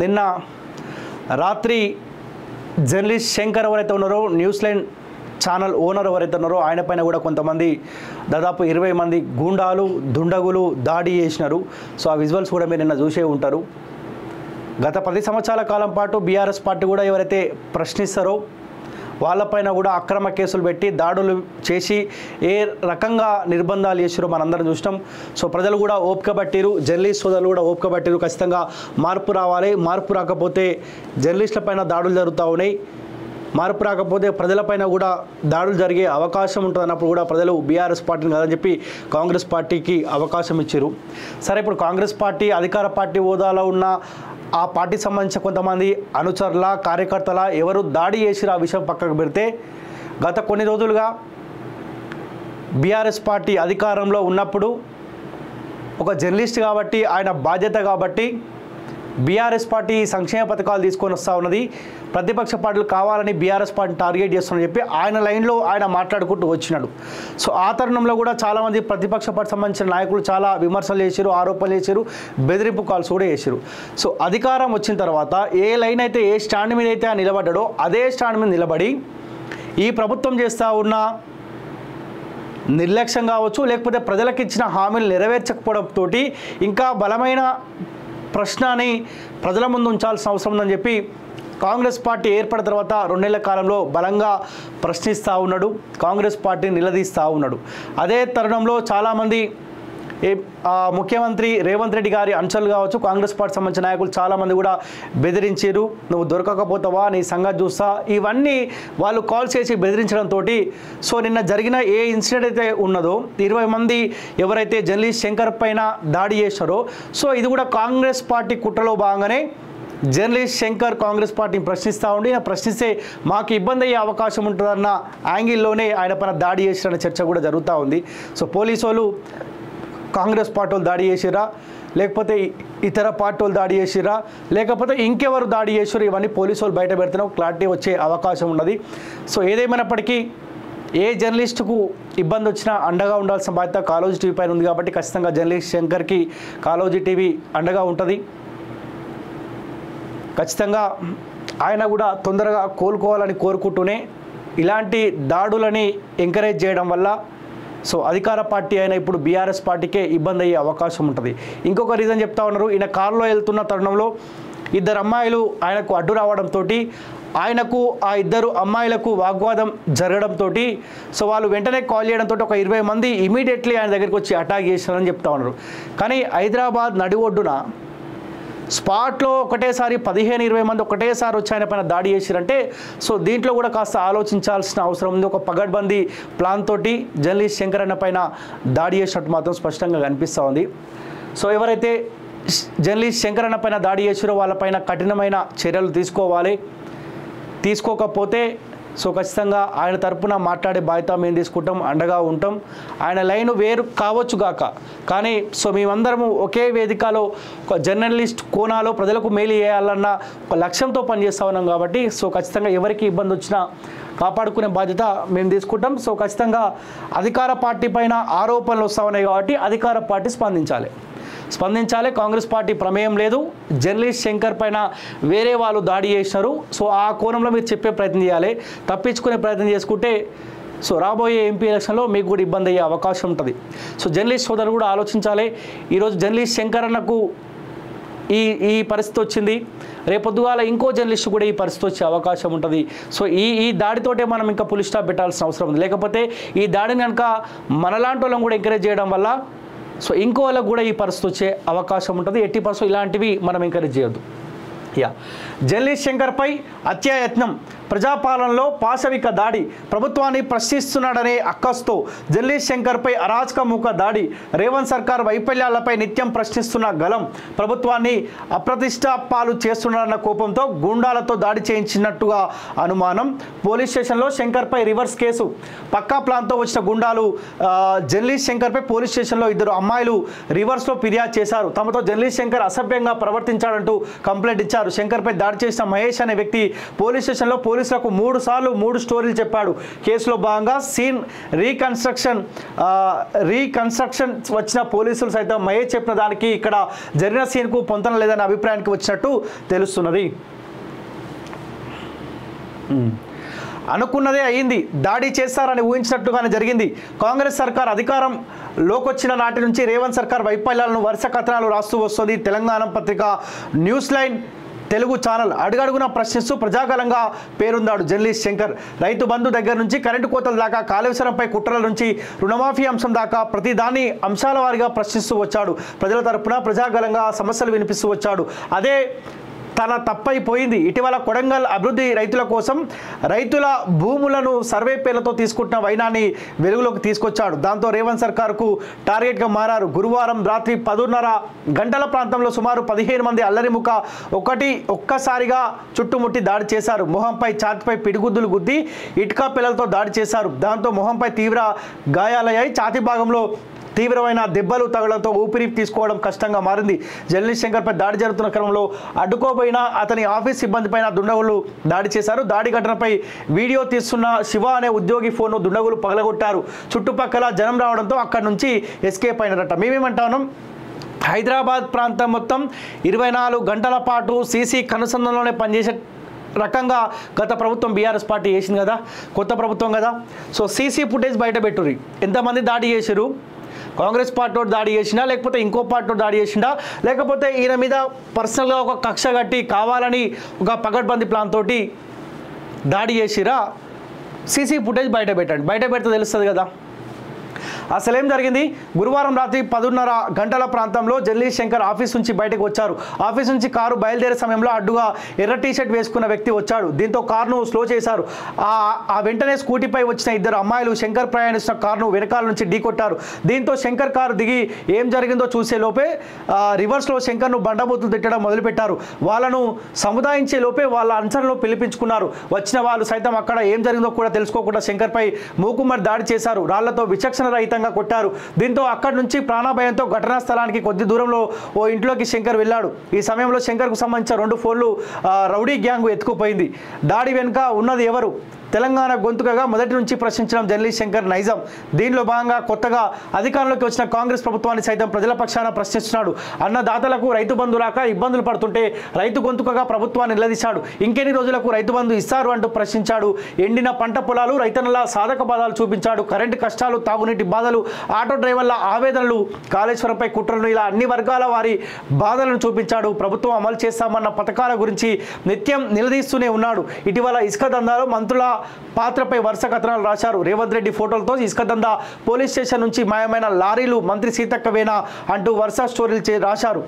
నిన్న రాత్రి జర్నలిస్ట్ శంకర్ ఎవరైతే ఉన్నారో న్యూస్ లైన్ ఛానల్ ఓనర్ ఎవరైతే ఉన్నారో ఆయన పైన కూడా కొంతమంది దాదాపు 20 మంది గూండాలు దుండగులు దాడి చేసినారు. సో ఆ విజువల్స్ కూడా మీరు నిన్న చూసే ఉంటారు. గత 10 సంవత్సరాల కాలం పాటు బీఆర్ఎస్ పార్టీ కూడా ఎవరైతే ప్రశ్నిస్తారో వాళ్ళపైన కూడా అక్రమ కేసులు పెట్టి దాడులు చేసి ఏ రకంగా నిర్బంధాలు చేసిరో మనందరం చూసినాం. సో ప్రజలు కూడా ఓపిక పట్టిరు, జర్నలిస్ట్ సోదరులు కూడా ఓపిక పట్టిరు. ఖచ్చితంగా మార్పు రావాలి, మార్పు రాకపోతే జర్నలిస్టులపైన దాడులు జరుగుతూ ఉన్నాయి, మార్పు రాకపోతే ప్రజలపైన కూడా దాడులు జరిగే అవకాశం ఉంటుందన్నప్పుడు కూడా ప్రజలు బీఆర్ఎస్ పార్టీని కదని చెప్పి కాంగ్రెస్ పార్టీకి అవకాశం ఇచ్చారు. సరే, ఇప్పుడు కాంగ్రెస్ పార్టీ అధికార పార్టీ హోదాలో ఉన్న ఆ పార్టీకి సంబంధించిన కొంతమంది అనుచరుల కార్యకర్తల ఎవరు దాడి చేసిరు ఆ విషయం పక్కకు పెడితే గత కొన్ని రోజులుగా బీఆర్ఎస్ పార్టీ అధికారంలో ఉన్నప్పుడు ఒక జర్నలిస్ట్ కాబట్టి ఆయన బాధ్యత కాబట్టి బీఆర్ఎస్ పార్టీ సంక్షేమ పథకాలు తీసుకొని వస్తూ ఉన్నది, ప్రతిపక్ష పార్టీలు కావాలని బీఆర్ఎస్ పార్టీ టార్గెట్ చేస్తున్నారని చెప్పి ఆయన లైన్లో ఆయన మాట్లాడుకుంటూ వచ్చినాడు. సో ఆ తరుణంలో కూడా చాలామంది ప్రతిపక్ష పార్టీ సంబంధించిన నాయకులు చాలా విమర్శలు చేశారు, ఆరోపణలు చేశారు, బెదిరింపు కాల్స్ కూడా చేశారు. సో అధికారం వచ్చిన తర్వాత ఏ లైన్ అయితే ఏ స్టాండ్ మీద అయితే నిలబడ్డాడో అదే స్టాండ్ మీద నిలబడి ఈ ప్రభుత్వం చేస్తూ ఉన్న నిర్లక్ష్యం కావచ్చు, లేకపోతే ప్రజలకు ఇచ్చిన హామీలు నెరవేర్చకపోవడంతో ఇంకా బలమైన ప్రశ్నని ప్రజల ముందు ఉంచాల్సిన అవసరం ఉందని చెప్పి కాంగ్రెస్ పార్టీ ఏర్పడిన తర్వాత 2 నెలల కాలంలో బలంగా ప్రశ్నిస్తూ ఉన్నాడు, కాంగ్రెస్ పార్టీని నిలదీస్తూ ఉన్నాడు. అదే తరుణంలో చాలామంది ముఖ్యమంత్రి రేవంత్ రెడ్డి గారి అంచలు కావచ్చు, కాంగ్రెస్ పార్టీ సంబంధించిన నాయకులు చాలామంది కూడా బెదిరించారు, నువ్వు దొరకకపోతావా, నీ సంగతి చూస్తా, ఇవన్నీ వాళ్ళు కాల్ చేసి బెదిరించడంతో సో నిన్న జరిగిన ఏ ఇన్సిడెంట్ అయితే ఉన్నదో 20 మంది ఎవరైతే జర్నలిస్ట్ శంకర్ పైన దాడి చేశారో సో ఇది కూడా కాంగ్రెస్ పార్టీ కుట్రలో భాగంగానే జర్నలిస్ట్ శంకర్ కాంగ్రెస్ పార్టీని ప్రశ్నిస్తూ ఉండి ప్రశ్నిస్తే మాకు ఇబ్బంది అయ్యే అవకాశం ఉంటుందన్న యాంగిల్లోనే ఆయన పైన దాడి చేసిరన్న చర్చ కూడా జరుగుతూ ఉంది. సో పోలీసు వాళ్ళు కాంగ్రెస్ పార్టీ వాళ్ళు దాడి చేసిరా, లేకపోతే ఇతర పార్టీ వాళ్ళు దాడి చేసిరా, లేకపోతే ఇంకెవరు దాడి చేసారు, ఇవన్నీ పోలీసు వాళ్ళు బయట పెడుతున్నా క్లారిటీ వచ్చే అవకాశం ఉన్నది. సో ఏదేమైనప్పటికీ ఏ జర్నలిస్టుకు ఇబ్బంది వచ్చినా అండగా ఉండాల్సిన బాధ్యత కాళోజీ టీవీ పైన ఉంది కాబట్టి ఖచ్చితంగా జర్నలిస్ట్ శంకర్కి కాళోజీ టీవీ అండగా ఉంటుంది. ఖచ్చితంగా ఆయన కూడా తొందరగా కోలుకోవాలని కోరుకుంటూనే ఇలాంటి దాడులని ఎంకరేజ్ చేయడం వల్ల సో అధికార పార్టీ అయినా ఇప్పుడు బీఆర్ఎస్ పార్టీకే ఇబ్బంది అయ్యే అవకాశం ఉంటుంది. ఇంకొక రీజన్ చెప్తా ఉన్నారు, ఈయన కారులో వెళ్తున్న తరుణంలో 2 అమ్మాయిలు ఆయనకు అడ్డు రావడంతో ఆయనకు ఆ 2 అమ్మాయిలకు వాగ్వాదం జరగడంతో సో వాళ్ళు వెంటనే కాల్ చేయడంతో ఒక 20 మంది ఇమీడియట్లీ ఆయన దగ్గరికి వచ్చి అటాక్ చేశారని చెప్తా ఉన్నారు. కానీ హైదరాబాద్ నడి ఒడ్డున స్పాట్లో ఒకటేసారి 15-20 మంది ఒకటేసారి వచ్చి ఆయన పైన దాడి చేసిరంటే సో దీంట్లో కూడా కాస్త ఆలోచించాల్సిన అవసరం ఉంది. ఒక పగడ్బందీ ప్లాన్ తోటి జర్నలిస్ట్ శంకర్ అన్న పైన దాడి చేసినట్టు మాత్రం స్పష్టంగా కనిపిస్తూ ఉంది. సో ఎవరైతే జర్నలిస్ట్ శంకర్ అన్న పైన దాడి చేసారో వాళ్ళపైన కఠినమైన చర్యలు తీసుకోవాలి, తీసుకోకపోతే సో ఖచ్చితంగా ఆయన తరపున మాట్లాడే బాధ్యత మేము తీసుకుంటాం, అండగా ఉంటాం. ఆయన లైన్ వేరు కావచ్చు గాక కానీ సో మేమందరము ఒకే వేదికలో ఒక జర్నలిస్ట్ కోణాలో ప్రజలకు మేలు చేయాలన్న ఒక లక్ష్యంతో పనిచేస్తూ ఉన్నాం కాబట్టి సో ఖచ్చితంగా ఎవరికి ఇబ్బంది వచ్చినా కాపాడుకునే బాధ్యత మేము తీసుకుంటాం. సో ఖచ్చితంగా అధికార పార్టీ పైన ఆరోపణలు వస్తూ ఉన్నాయి కాబట్టి అధికార పార్టీ స్పందించాలి. కాంగ్రెస్ పార్టీ ప్రమేయం లేదు, జర్నలిస్ట్ శంకర్ పైన వేరే వాళ్ళు దాడి చేసినారు. సో ఆ కోణంలో మీరు చెప్పే ప్రయత్నం చేయాలి, తప్పించుకునే ప్రయత్నం చేసుకుంటే సో రాబోయే ఎంపీ ఎలక్షన్లో మీకు కూడా ఇబ్బంది అయ్యే అవకాశం ఉంటుంది. సో జర్నలిస్ట్ సోదరులు కూడా ఆలోచించాలి. ఈరోజు జర్నలిస్ట్ శంకర్ అన్నకు ఈ పరిస్థితి వచ్చింది, రేపొద్దుగాల ఇంకో జర్నలిస్ట్ కూడా ఈ పరిస్థితి వచ్చే అవకాశం ఉంటుంది. సో ఈ దాడితోటే మనం ఇంకా పులి స్టాప్ పెట్టాల్సిన అవసరం ఉంది. లేకపోతే ఈ దాడిని కనుక మనలాంటి వాళ్ళని కూడా ఎంకరేజ్ చేయడం వల్ల సో ఇంకో వాళ్ళకు కూడా ఈ పరిస్థితి వచ్చే అవకాశం ఉంటుంది. ఎట్టి పరిస్థితులు ఇలాంటివి మనం ఎంకరేజ్ చేయొద్దు. జర్నలిస్ట్ శంకర్పై హత్యాయత్నం, ప్రజాపాలనలో పాశవిక దాడి, ప్రభుత్వాన్ని ప్రశ్నిస్తున్నాడనే అక్కస్తో జర్నలిస్ట్ శంకర్పై అరాచకముఖ దాడి, రేవంత్ సర్కార్ వైఫల్యాలపై నిత్యం ప్రశ్నిస్తున్న గలం, ప్రభుత్వాన్ని అప్రతిష్ట పాలు చేస్తున్నాడన్న కోపంతో గూండాలతో దాడి చేయించినట్టుగా అనుమానం. పోలీస్ స్టేషన్లో శంకర్పై రివర్స్ కేసు, పక్కా ప్లాన్తో వచ్చిన గుండాలు జర్నలిస్ట్ శంకర్పై పోలీస్ స్టేషన్లో 2 అమ్మాయిలు రివర్స్లో ఫిర్యాదు చేశారు. తమతో జర్నలిస్ట్ శంకర్ అసభ్యంగా ప్రవర్తించాడంటూ కంప్లైంట్ ఇచ్చారు. శంకర్పై దాడి చేసిన మహేష్ అనే వ్యక్తి పోలీస్ స్టేషన్లో పోలీసులకు 3 సార్లు 3 స్టోరీలు చెప్పాడు. కేసులో భాగంగా సీన్ రీకన్స్ట్రక్షన్ వచ్చిన పోలీసులు సైతం మహేష్ చెప్పిన దానికి ఇక్కడ జరిగిన సీన్కు పొంతన లేదనే అభిప్రాయానికి వచ్చినట్టు తెలుస్తున్నది. అనుకున్నదే అయింది, దాడి చేస్తారని ఊహించినట్టుగానే జరిగింది. కాంగ్రెస్ సర్కార్ అధికారంలోకొచ్చిన నాటి నుంచి రేవంత్ సర్కార్ వైఫల్యాలను వరుస కథనాలు రాస్తూ వస్తుంది. తెలంగాణ పత్రిక న్యూస్ లైన్ తెలుగు ఛానల్ అడుగడుగున ప్రశ్నిస్తూ ప్రజాగలంగా పేరుందాడు జర్నలిస్ట్ శంకర్. రైతు బంధు దగ్గర నుంచి కరెంటు కోతల దాకా, కాళేశ్వరంపై కుట్రల నుంచి రుణమాఫీ అంశం దాకా ప్రతి దాన్ని అంశాల వారీగా ప్రశ్నిస్తూ వచ్చాడు. ప్రజల తరపున ప్రజాగలంగా సమస్యలు వినిపిస్తూ వచ్చాడు. అదే తన తప్పైపోయింది. ఇటీవల కొడంగల్ అభివృద్ధి రైతుల కోసం రైతుల భూములను సర్వే పేర్లతో తీసుకుంటున్న వైనాన్ని వెలుగులోకి తీసుకొచ్చాడు. దాంతో రేవంత్ సర్కార్కు టార్గెట్గా మారారు. గురువారం రాత్రి 10:30 గంటల ప్రాంతంలో సుమారు 15 మంది అల్లరిముఖ ఒక్కసారిగా చుట్టుముట్టి దాడి చేశారు. మొహంపై, ఛాతిపై పిడిగుద్దులు గుద్ది ఇటుక పిల్లలతో దాడి చేశారు. దాంతో మొహంపై తీవ్ర గాయాలయ్యాయి. ఛాతీ భాగంలో తీవ్రమైన దెబ్బలు తగలడంతో ఊపిరి తీసుకోవడం కష్టంగా మారింది. జర్నలిస్ట్ శంకర్పై దాడి జరుగుతున్న క్రమంలో అడ్డుకోబోయిన అతని ఆఫీస్ సిబ్బందిపైన దుండగులు దాడి చేశారు. దాడి ఘటనపై వీడియో తీస్తున్న శివ అనే ఉద్యోగి ఫోన్ను దుండగులు పగలగొట్టారు. చుట్టుపక్కల జనం రావడంతో అక్కడి నుంచి ఎస్కేప్ అయినారట. మేమేమంటా ఉన్నాం, హైదరాబాద్ ప్రాంతం మొత్తం 24 గంటల పాటు సీసీ కనుసంధానంలోనే పనిచేసే రకంగా గత ప్రభుత్వం బీఆర్ఎస్ పార్టీ చేసింది కదా, కొత్త ప్రభుత్వం కదా. సో సీసీ ఫుటేజ్ బయట పెట్టుర్రి, ఎంతమంది దాడి చేశారు, కాంగ్రెస్ పార్టీ దాడి చేసినా లేకపోతే ఇంకో పార్టీ దాడి చేసిండా, లేకపోతే ఈయన మీద పర్సనల్గా ఒక కక్ష కట్టి కావాలని ఒక పగడ్బందీ ప్లాన్ తోటి దాడి చేసిరా, సీసీ ఫుటేజ్ బయట పెట్టండి. బయట పెడితే తెలుస్తుంది కదా అసలేం జరిగింది. గురువారం రాత్రి 10:30 గంటల ప్రాంతంలో జర్నలిస్ట్ శంకర్ ఆఫీస్ నుంచి బయటకు వచ్చారు. ఆఫీస్ నుంచి కారు బయలుదేరే సమయంలో అడ్డుగా ఎర్ర టీషర్ట్ వేసుకున్న వ్యక్తి వచ్చాడు. దీంతో కారును స్లో చేశారు. ఆ వెంటనే స్కూటీపై వచ్చిన 2 అమ్మాయిలు శంకర్ ప్రయాణిస్తున్న కారును వెనకాల నుంచి ఢీకొట్టారు. దీంతో శంకర్ కారు దిగి ఏం జరిగిందో చూసే లోపే రివర్స్లో శంకర్ను బండబూతులు తిట్టడం మొదలుపెట్టారు. వాళ్ళను సముదాయించే లోపే వాళ్ళ అనుచరులను పిలిపించుకున్నారు. వచ్చిన వాళ్ళు సైతం అక్కడ ఏం జరిగిందో కూడా తెలుసుకోకుండా శంకర్పై మూకుమ్మడి దాడి చేశారు. రాళ్లతో విచక్షణ రహితంగా కొట్టారు. దీంతో అక్కడి నుంచి ప్రాణభయంతో ఘటనా స్థలానికి కొద్ది దూరంలో ఓ ఇంట్లోకి శంకర్ వెళ్ళాడు. ఈ సమయంలో శంకర్కు సంబంధించిన 2 ఫోన్లు రౌడీ గ్యాంగ్ ఎత్తుకుపోయింది. దాడి వెనుక ఉన్నది ఎవరు? తెలంగాణ గొంతుకగా మొదటి నుంచి ప్రశ్నించడం జర్నలిస్ట్ శంకర్ నైజం. దీనిలో భాగంగా కొత్తగా అధికారంలోకి వచ్చిన కాంగ్రెస్ ప్రభుత్వాన్ని సైతం ప్రజల పక్షాన ప్రశ్నిస్తున్నాడు. అన్నదాతలకు రైతు బంధు రాక ఇబ్బందులు పడుతుంటే రైతు గొంతుకగా ప్రభుత్వాన్ని నిలదీశాడు. ఇంకెన్ని రోజులకు రైతు బంధు ఇస్తారు అంటూ ప్రశ్నించాడు. ఎండిన పంట పొలాలు, రైతన్నల సాధక బాధలు చూపించాడు. కరెంటు కష్టాలు, తాగునీటి బాధలు, ఆటో డ్రైవర్ల ఆవేదనలు, కాళేశ్వరంపై కుట్రలు, ఇలా అన్ని వర్గాల వారి బాధలను చూపించాడు. ప్రభుత్వం అమలు చేస్తామన్న పథకాల గురించి నిత్యం నిలదీస్తూనే ఉన్నాడు. ఇటీవల ఇసుక దందాలు, మంత్రుల పాత్రపై వరుస కథనాలు రాశారు. రేవంత్ రెడ్డి ఫోటోలతో ఇసుక దందా, పోలీస్ స్టేషన్ నుంచి మాయమైన లారీలు, మంత్రి సీతక్కవేనా అంటూ వరుస స్టోరీలు రాశారు.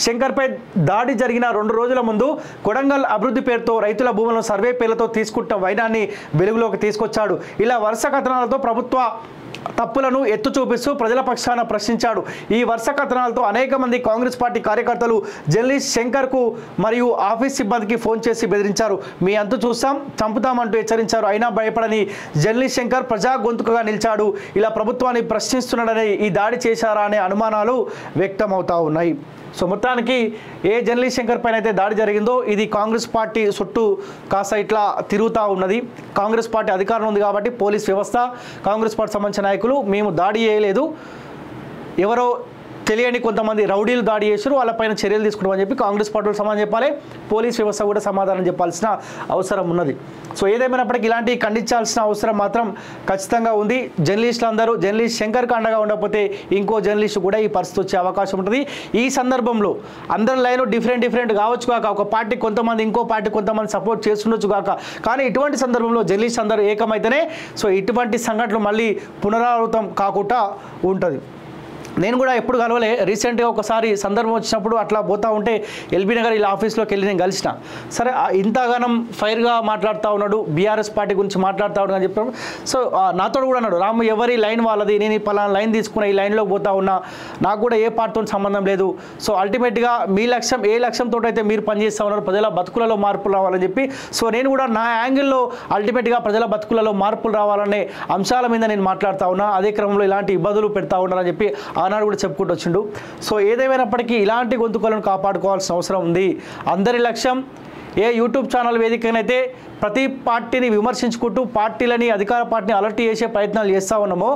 శంకర్పై దాడి జరిగిన 2 రోజుల ముందు కొడంగల్ అభివృద్ధి పేరుతో రైతుల భూములను సర్వే పేర్లతో తీసుకుంటున్న వైనాన్ని వెలుగులోకి తీసుకొచ్చాడు. ఇలా వరుస కథనాలతో ప్రభుత్వ తప్పులను ఎత్తు చూపిస్తూ ప్రజల పక్షాన ప్రశ్నించాడు. ఈ వరుస కథనాలతో అనేక మంది కాంగ్రెస్ పార్టీ కార్యకర్తలు జర్నలిస్ట్ శంకర్కు మరియు ఆఫీస్ సిబ్బందికి ఫోన్ చేసి బెదిరించారు. మీ అంతు చూస్తాం, చంపుతామంటూ హెచ్చరించారు. అయినా భయపడని జర్నలిస్ట్ శంకర్ ప్రజా గొంతుకగా నిలిచాడు. ఇలా ప్రభుత్వాన్ని ప్రశ్నిస్తున్నాడని ఈ దాడి చేశారా అనే అనుమానాలు వ్యక్తమవుతా ఉన్నాయి. సో మొత్తానికి ఏ జర్నలిస్ట్ శంకర్ పైన అయితే దాడి జరిగిందో ఇది కాంగ్రెస్ పార్టీ చుట్టూ కాస్త ఇట్లా తిరుగుతూ ఉన్నది. కాంగ్రెస్ పార్టీ అధికారం ఉంది కాబట్టి పోలీస్ వ్యవస్థ, కాంగ్రెస్ పార్టీ సంబంధించిన నాయకులు మేము దాడి చేయలేదు, ఎవరో తెలియని కొంతమంది రౌడీలు దాడి చేశారు, వాళ్ళపైన చర్యలు తీసుకుంటామని చెప్పి కాంగ్రెస్ పార్టీలు సమాధానం చెప్పాలి, పోలీస్ వ్యవస్థ కూడా సమాధానం చెప్పాల్సిన అవసరం ఉన్నది. సో ఏదేమైనప్పటికీ ఇలాంటి ఖండించాల్సిన అవసరం మాత్రం ఖచ్చితంగా ఉంది. జర్నలిస్టులు అందరూ జర్నలిస్ట్ శంకర్కి అండగా ఉండకపోతే ఇంకో జర్నలిస్టు కూడా ఈ పరిస్థితి వచ్చే అవకాశం ఉంటుంది. ఈ సందర్భంలో అందరి లైన్ డిఫరెంట్ కావచ్చు కాక, ఒక పార్టీ కొంతమంది, ఇంకో పార్టీ కొంతమంది సపోర్ట్ చేస్తుండొచ్చు కాక, కానీ ఇటువంటి సందర్భంలో జర్నలిస్ట్ అందరూ ఏకమైతేనే సో ఇటువంటి సంఘటనలు మళ్ళీ పునరావృతం కాకుండా ఉంటుంది. నేను కూడా ఎప్పుడు కలవలే, రీసెంట్గా ఒకసారి సందర్భం వచ్చినప్పుడు అట్లా పోతూ ఉంటే ఎల్బీ నగర్ ఇలా ఆఫీస్లోకి వెళ్ళి నేను కలిసిన. సరే ఇంతగానం ఫైర్గా మాట్లాడుతూ ఉన్నాడు, బీఆర్ఎస్ పార్టీ గురించి మాట్లాడుతూ ఉన్నాడు అని చెప్పాడు. సో నాతో కూడా అన్నాడు, రాము ఎవరి లైన్ వాళ్ళది, నేను ఈ పలానా లైన్ తీసుకున్న ఈ లైన్లోకి పోతా ఉన్నా, నాకు కూడా ఏ పార్టీతో సంబంధం లేదు. సో అల్టిమేట్గా మీ లక్ష్యం ఏ లక్ష్యంతో అయితే మీరు పనిచేస్తూ ఉన్నారు, ప్రజల బతుకులలో మార్పులు రావాలని చెప్పి, సో నేను కూడా నా యాంగిల్లో అల్టిమేట్గా ప్రజల బతుకులలో మార్పులు రావాలనే అంశాల మీద నేను మాట్లాడుతూ ఉన్నా. అదే క్రమంలో ఇలాంటి ఇబ్బందులు పెడతా ఉన్నారని చెప్పి ఆనాడు కూడా చెప్పుకుంటూ వచ్చిండు. సో ఏదేమైనప్పటికీ ఇలాంటి గొంతుకలను కాపాడుకోవాల్సిన అవసరం ఉంది. అందరి లక్ష్యం ఏ యూట్యూబ్ ఛానల్ వేదికనైతే ప్రతి పార్టీని విమర్శించుకుంటూ పార్టీలని అధికార పార్టీని అలర్ట్ చేసే ప్రయత్నాలు చేస్తూ ఉన్నామో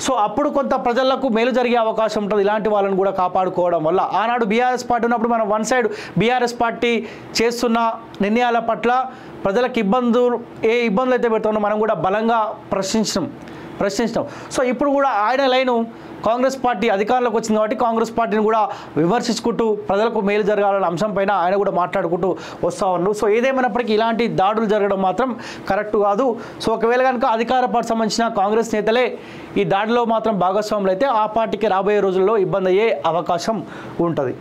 సో అప్పుడు కొంత ప్రజలకు మేలు జరిగే అవకాశం ఉంటుంది ఇలాంటి వాళ్ళని కూడా కాపాడుకోవడం వల్ల. ఆనాడు బీఆర్ఎస్ పార్టీ ఉన్నప్పుడు మనం వన్ సైడ్ బీఆర్ఎస్ పార్టీ చేస్తున్న నిర్ణయాల పట్ల ప్రజలకు ఏ ఇబ్బందులు అయితే పెడుతున్నా మనం కూడా బలంగా ప్రశ్నించడం. సో ఇప్పుడు కూడా ఆయన లైను కాంగ్రెస్ పార్టీ అధికారంలోకి వచ్చింది కాబట్టి కాంగ్రెస్ పార్టీని కూడా విమర్శించుకుంటూ ప్రజలకు మేలు జరగాలన్న అంశం పైన ఆయన కూడా మాట్లాడుకుంటూ వస్తూ ఉన్నారు. సో ఏదేమైనప్పటికీ ఇలాంటి దాడులు జరగడం మాత్రం కరెక్ట్ కాదు. సో ఒకవేళ కనుక అధికార పార్టీ సంబంధించిన కాంగ్రెస్ నేతలే ఈ దాడిలో మాత్రం భాగస్వాములు అయితే ఆ పార్టీకి రాబోయే రోజుల్లో ఇబ్బంది అయ్యే అవకాశం ఉంటుంది.